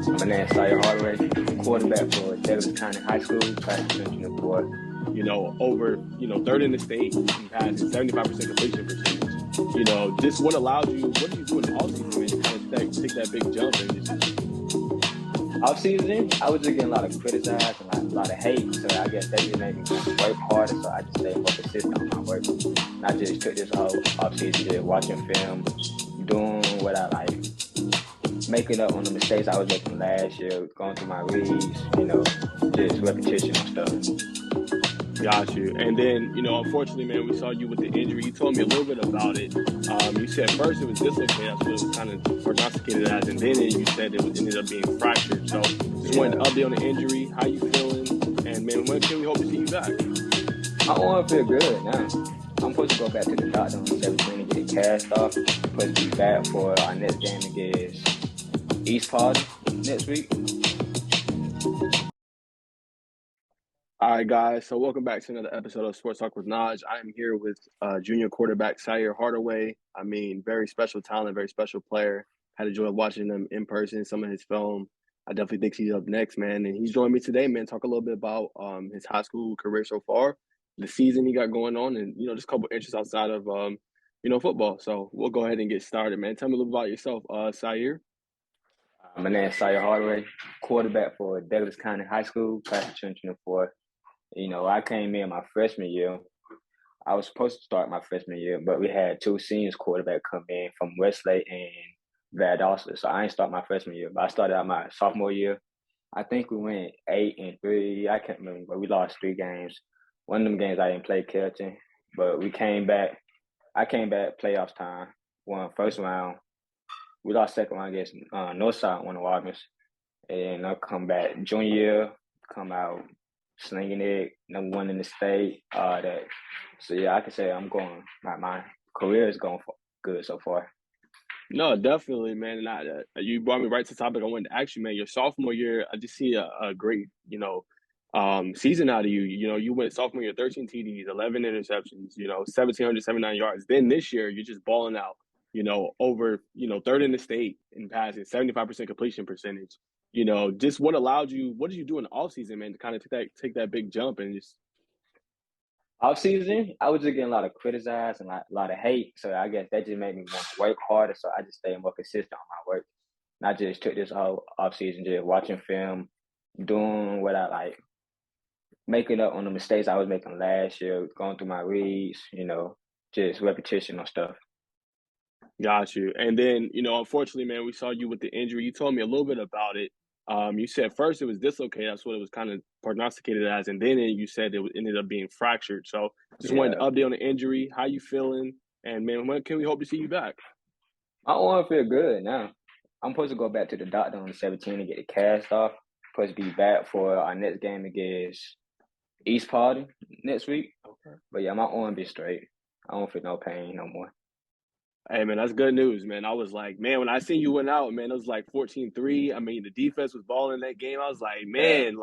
My name is Sire Hardaway, quarterback for Douglas County High School, class of 2024. Over, third in the state in passing, 75% completion percentage. Just what do you do in the offseason, man, to kind of take that big jump and just, Off season, I was just getting a lot of criticized and a lot of hate, so I guess that just made me want to work harder. So I just stayed more consistent on my work. And I just took this whole off season just watching film, doing what I like, making up on the mistakes I was making last year, going through my reads, just repetition and stuff. got you. And then, unfortunately, man, we saw you with the injury. You told me a little bit about it. You said first it was dislocated. That's what it was kind of prognosticated as. And then you said ended up being fractured. So just wanted to update on the injury. How you feeling? And, man, when can we hope to see you back? I want to feel good now. I'm supposed to go back to the doctor on the 17th and get it cast off. Supposed to be back for our next game against East Party next week. All right, guys. So welcome back to another episode of Sports Talk with Naj. I am here with junior quarterback Sire Hardaway. I mean, very special talent, very special player. Had enjoyed watching him in person, some of his film. I definitely think he's up next, man. And he's joined me today, man. Talk a little bit about his high school career so far, the season he got going on, and just a couple interests outside of football. So we'll go ahead and get started, man. Tell me a little about yourself, Sire. My name is Sire Hardaway, quarterback for Douglas County High School, class of 2024. I came in my freshman year. I was supposed to start my freshman year, but we had two seniors quarterback come in from Westlake and Valdosta. So I didn't start my freshman year, but I started out my sophomore year. I think we went 8-3. I can't remember, but we lost 3 games. One of them games I didn't play catching, but we came back. I came back playoffs time, won first round. We lost second round against Northside, one of Wagner's. And I'll come back junior year, come out slinging it, number 1 in the state. So yeah, I can say I'm going. My career is going good so far. No, definitely, man. And you brought me right to the topic I wanted to ask you, man. Your sophomore year, I just see a great, season out of you. You went sophomore year, 13 TDs, 11 interceptions, 1,779 yards. Then this year, you're just balling out, over, third in the state in passing, 75% completion percentage. Just what did you do in the offseason, man, to kind of take that big jump and just. Off season, I was just getting a lot of criticized and a lot of hate. So I guess that just made me want to work harder. So I just stayed more consistent on my work. And I just took this whole off season just watching film, doing what I like, making up on the mistakes I was making last year, going through my reads, just repetition on stuff. Got you. And then, unfortunately, man, we saw you with the injury. You told me a little bit about it. You said first it was dislocated. That's what it was kind of prognosticated as. And then you said ended up being fractured. So just wanted to update on the injury. How you feeling? And, man, when can we hope to see you back? I want to feel good now. I'm supposed to go back to the doctor on the 17th and get it cast off. Supposed to be back for our next game against East Party next week. Okay. But yeah, my arm be straight. I don't feel no pain no more. Hey, man, that's good news, man. I was like, man, when I seen you went out, man, it was like 14-3. I mean, the defense was balling that game. I was like, man,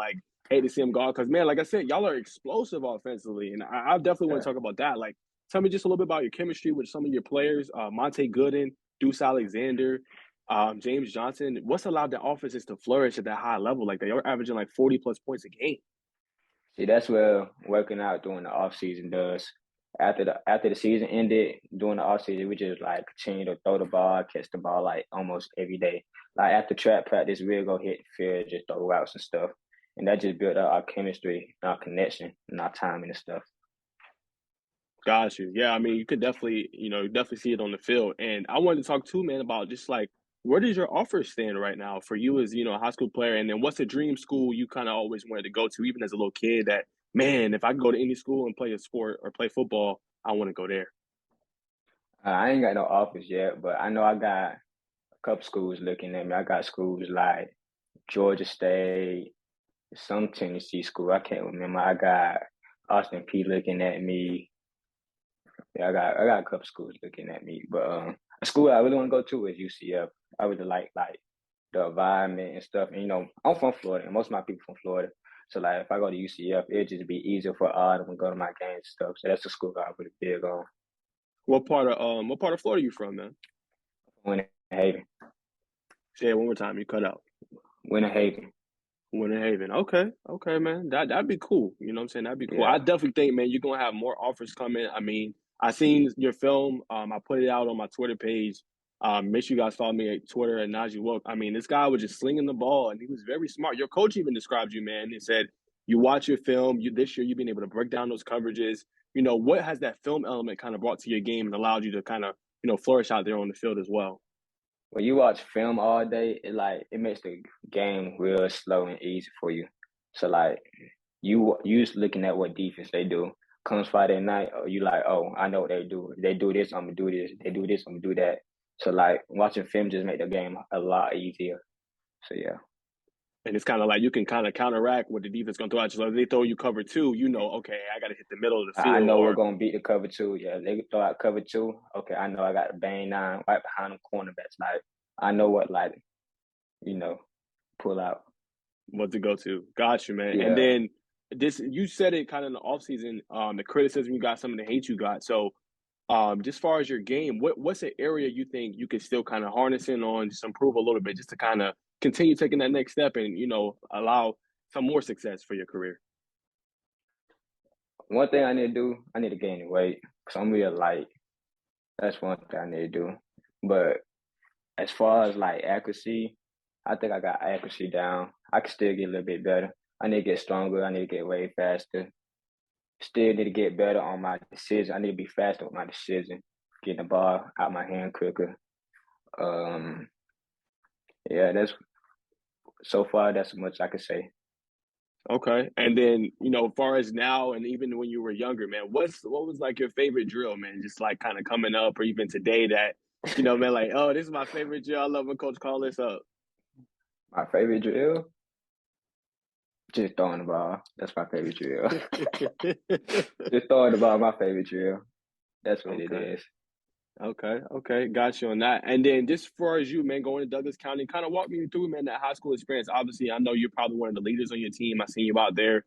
hate to see him go. Because, man, like I said, y'all are explosive offensively. And I definitely want to talk about that. Like, tell me just a little bit about your chemistry with some of your players, Monte Gooden, Deuce Alexander, James Johnson. What's allowed the offenses to flourish at that high level? Like, they're averaging like 40-plus points a game. See, that's where working out during the off season does. After the season ended, during the off season, we just like continue to throw the ball, catch the ball like almost every day. Like after trap practice, we'll go hit the field, just throw routes and stuff, and that just built up our chemistry, and our connection, and our timing and stuff. Got you. Yeah, I mean, you could definitely, definitely see it on the field. And I wanted to talk too, man, about just like where does your offer stand right now for you as, a high school player? And then what's a dream school you kind of always wanted to go to, even as a little kid that, man, if I could go to any school and play a sport or play football, I want to go there. I ain't got no offers yet, but I know I got a couple schools looking at me. I got schools like Georgia State, some Tennessee school. I can't remember. I got Austin P looking at me. Yeah, I got a couple schools looking at me, but a school I really want to go to is UCF. I really like the environment and stuff. And I'm from Florida, and most of my people from Florida. So like, if I go to UCF, it'd just be easier for all of them to go to my games and stuff. So that's the school I'm really big on. What part of Florida are you from, man? Winter Haven. Say it one more time. You cut out. Winter Haven. Winter Haven. Okay, man. That'd be cool. You know what I'm saying? That'd be cool. I Yeah. definitely think, man, you're gonna have more offers coming. I mean, I seen your film. I put it out on my Twitter page. Make sure you guys follow me at Twitter at Najee Woke. I mean, this guy was just slinging the ball, and he was very smart. Your coach even described you, man. He said you watch your film. This year you've been able to break down those coverages. You know, what has that film element kind of brought to your game and allowed you to kind of flourish out there on the field as well? When you watch film all day, it makes the game real slow and easy for you. So like you just looking at what defense they do. Comes Friday night, or you like, oh, I know what they do. If they do this, I'm gonna do this. If they do this, I'm gonna do that. So like watching film just make the game a lot easier. So yeah. And it's kind of like you can kind of counteract what the defense going to throw at you. So if they throw you cover two, you know, okay, I got to hit the middle of the I field. know we're gonna beat the cover two. Yeah, they throw out cover two. Okay, I know I got the bang nine right behind them cornerbacks. Like I know what pull out. What to go to. Got you, man. Yeah. And then you said it kind of in the offseason, the criticism you got, some of the hate you got. So just as far as your game, what's an area you think you could still kind of harness in on, just improve a little bit, just to kind of continue taking that next step and, allow some more success for your career? One thing I need to do, I need to gain weight because I'm real light. That's one thing I need to do. But as far as like accuracy, I think I got accuracy down. I can still get a little bit better. I need to get stronger. I need to get way faster. Still need to get better on my decision. I need to be faster with my decision, getting the ball out my hand quicker. Yeah, so far that's as much I can say. Okay. And then, as far as now and even when you were younger, man, what was like your favorite drill, man? Just like kind of coming up or even today that, man, like, oh, this is my favorite drill. I love when coach call this up. My favorite drill? Just throwing the ball. That's my favorite drill. Just throwing the ball, my favorite drill. That's what it is. Okay. Got you on that. And then just as far as you, man, going to Douglas County, kind of walk me through, man, that high school experience. Obviously, I know you're probably one of the leaders on your team. I seen you out there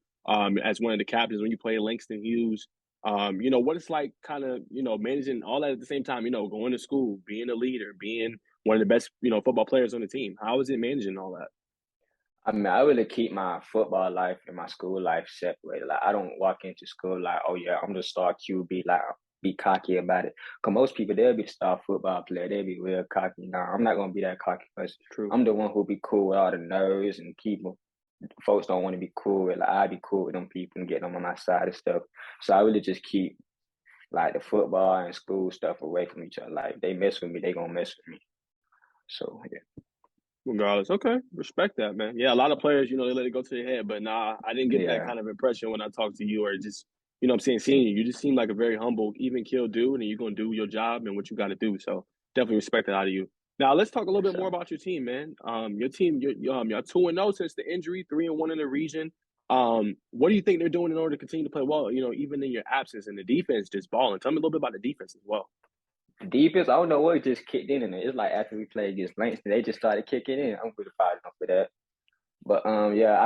as one of the captains when you play Langston Hughes. What it's like kind of, managing all that at the same time, going to school, being a leader, being one of the best, football players on the team. How is it managing all that? I mean, I really keep my football life and my school life separated. Like, I don't walk into school like, oh, yeah, I'm the star QB, like, be cocky about it. Because most people, they'll be a star football player. They'll be real cocky. No, I'm not going to be that cocky because I'm the one who'll be cool with all the nerves and people. Folks don't want to be cool with. Like, I be cool with them people and get them on my side and stuff. So I really just keep, like, the football and school stuff away from each other. Like, they mess with me, they going to mess with me. So, yeah. Regardless. Okay. Respect that, man. Yeah, a lot of players, they let it go to their head. But nah, I didn't get that kind of impression when I talked to you or just, I'm saying, seeing you. You just seem like a very humble, even keel dude, and you're going to do your job and what you got to do. So definitely respect that out of you. Now, let's talk a little bit more about your team, man. Your team, you're 2-0 since the injury, 3-1 in the region. What do you think they're doing in order to continue to play well, even in your absence, and the defense just balling? Tell me a little bit about the defense as well. Defense, I don't know what just kicked in it. It's like after we played against Langston, they just started kicking in. I'm pretty proud of them for that. But yeah,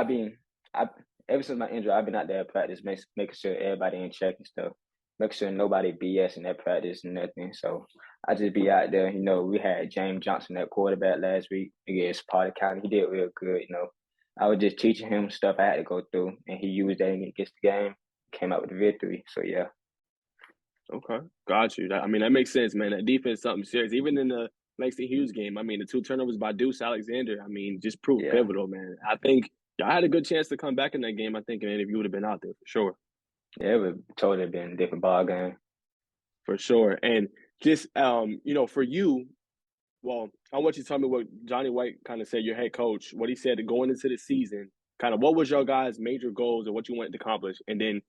ever since my injury, I've been out there at practice, making sure everybody in check and stuff, making sure nobody BS in that practice and nothing. So I just be out there. We had James Johnson at quarterback last week against Potter County. He did real good. I was just teaching him stuff I had to go through, and he used that against the game, came out with the victory. So yeah. Okay, got you. That makes sense, man. That defense is something serious. Even in the Langston Hughes game, the 2 turnovers by Deuce Alexander, just proved pivotal, man. I think y'all had a good chance to come back in that game, I think, and if you would have been out there, for sure. Yeah, it would totally been a different ball game. For sure. And just, for you, well, I want you to tell me what Johnny White kind of said, your head coach, what he said going into the season, kind of what was your guys' major goals and what you wanted to accomplish, and then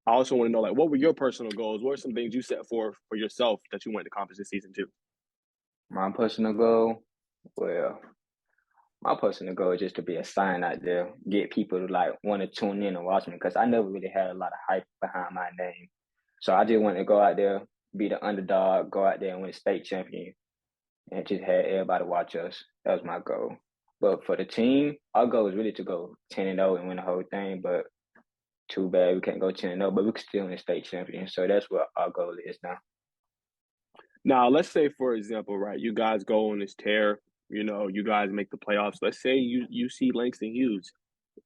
I also want to know, like, what were your personal goals? What are some things you set for yourself that you wanted to accomplish this season too? My personal goal? Well, my personal goal is just to be a sign out there, get people to, like, want to tune in and watch me because I never really had a lot of hype behind my name. So I just wanted to go out there, be the underdog, go out there and win state champion, and just have everybody watch us. That was my goal. But for the team, our goal is really to go 10-0 and win the whole thing, but too bad we can't go 10-0, but we can still win state champion. So that's what our goal is now. Now, let's say, for example, right, you guys go on this tear. you guys make the playoffs. Let's say you see Langston Hughes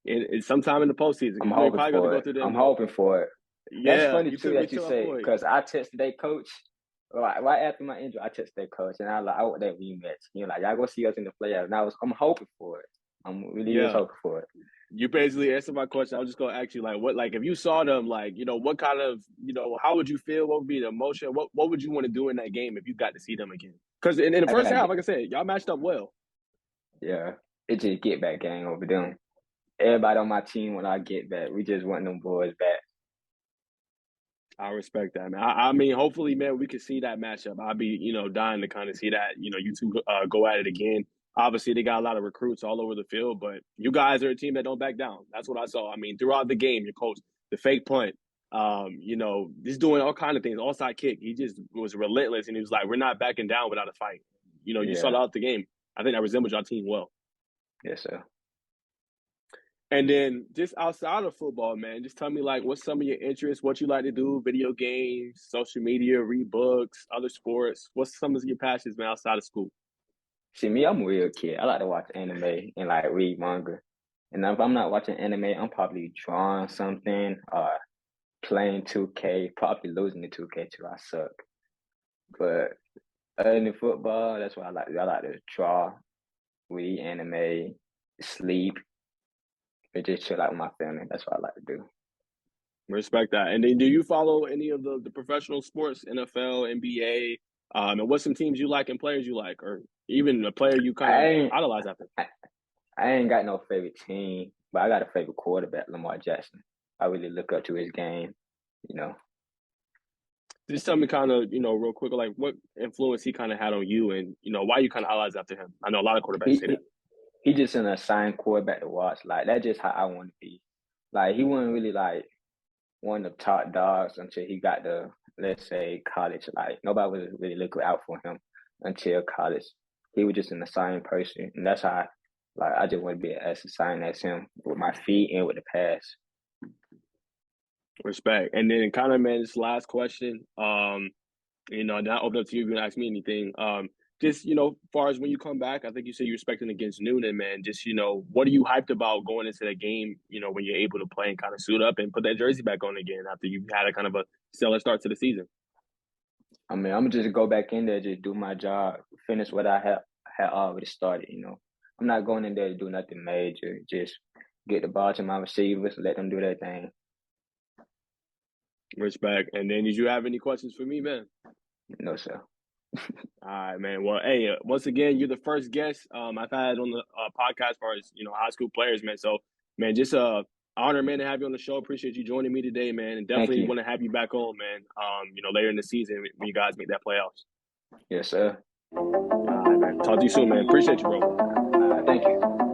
in sometime in the postseason. I'm You hoping probably got to for go it. through them. I'm hoping for it. That's Yeah, funny you too could be that you to that say, point. because I texted their coach right after my injury. I texted their coach, and I want that rematch. Like, y'all go see us in the playoffs. And I'm hoping for it. I'm really is Yeah. hoping for it. You basically answered my question. I was just gonna ask you, if you saw them, what kind of, how would you feel? What would be the emotion? What would you want to do in that game if you got to see them again? Because in the first half, like I said, y'all matched up well. Yeah, it just get back gang over them. Everybody on my team, when I get back, we just want them boys back. I respect that, man. I mean, hopefully, man, we can see that matchup. I'd be, dying to kind of see that, you two go at it again. Obviously, they got a lot of recruits all over the field, but you guys are a team that don't back down. That's what I saw. I mean, throughout the game, your coach, the fake punt, just doing all kind of things, onside kick. He just was relentless, and he was like, "We're not backing down without a fight." You saw throughout the game. I think that resembles your team well. Yes, sir. And then just outside of football, man, just tell me what's some of your interests, what you like to do, video games, social media, read books, other sports. What's some of your passions, man, outside of school? See, me, I'm a real kid. I like to watch anime and read manga. And if I'm not watching anime, I'm probably drawing something or playing 2K, probably losing the 2K too. I suck. But other than football, that's what I like to do. I like to draw, read anime, sleep, and just chill out with my family. That's what I like to do. Respect that. And then do you follow any of the professional sports, NFL, NBA? And what's some teams you like and players you like? Or even a player you kind of idolize after? I ain't got no favorite team, but I got a favorite quarterback, Lamar Jackson. I really look up to his game, Just tell me kind of, real quick, what influence he kind of had on you and, why you kind of idolize after him. I know a lot of quarterbacks say that. He just an assigned quarterback to watch. That's just how I want to be. He wasn't really one of the top dogs until he got to, let's say, college. Nobody was really looking out for him until college. He was just an assigned person, and that's how I just want to be as assigned as him with my feet and with the pass. Respect. And then kind of, man, this last question, not open up to you if you can ask me anything. Just, far as when you come back, I think you said you're expecting against Noonan, man. Just, what are you hyped about going into that game, when you're able to play and kind of suit up and put that jersey back on again after you've had a kind of a stellar start to the season? I mean, I'm going to just go back in there, just do my job, finish what I had already started, I'm not going in there to do nothing major, just get the ball to my receivers, let them do their thing. Respect. And then did you have any questions for me, man? No, sir. All right, man. Well, hey, once again, you're the first guest I've had on the podcast as far as, high school players, man. So, man, just honor, man, to have you on the show. Appreciate you joining me today, man. And definitely want to have you back on, man, later in the season when you guys make that playoffs. Yes, sir. All right, man. Talk to you soon, man. Appreciate you, bro. Thank you.